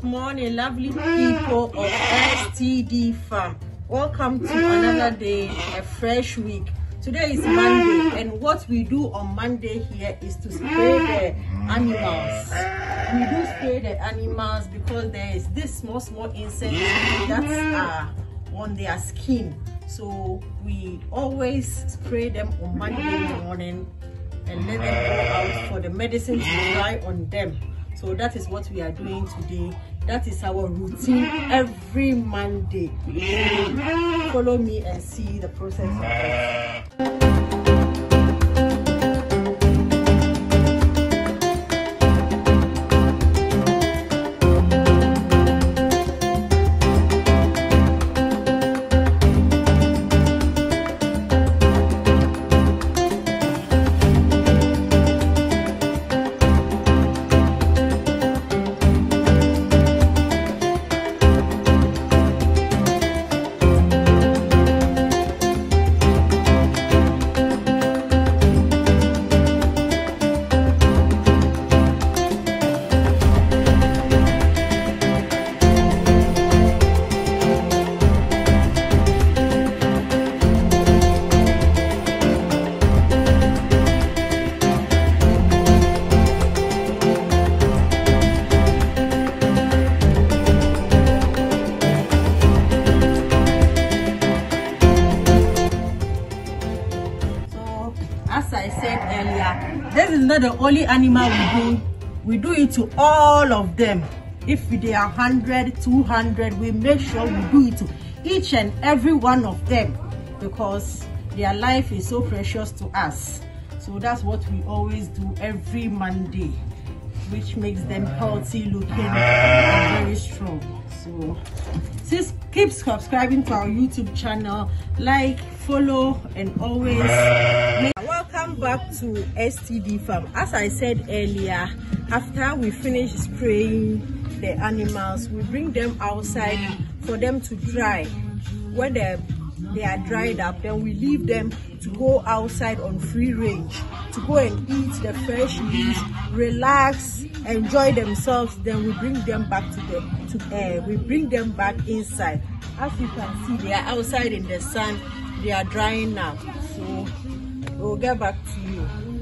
morning, lovely people of STD Farm. Welcome to another day, a fresh week. Today is Monday, and what we do on Monday here is to spray the animals. We do spray the animals because there is this small insects that are on their skin. So we always spray them on Monday morning and let them go out for the medicine to dry on them. So that is what we are doing today. That is our routine every Monday. So follow me and see the process of it. As I said earlier, this is not the only animal we do. We do it to all of them. If they are 100, 200, we make sure we do it to each and every one of them because their life is so precious to us. So that's what we always do every Monday, which makes them healthy looking and very strong. So just keep subscribing to our YouTube channel, like, follow, and always welcome back to STD Farm. As I said earlier, after we finish spraying the animals, we bring them outside for them to dry. When they are dried up, then we leave them to go outside on free range to go and eat the fresh leaves, relax, enjoy themselves. Then we bring them back we bring them back inside. As you can see, they are outside in the sun. They are drying now, so we'll get back to you.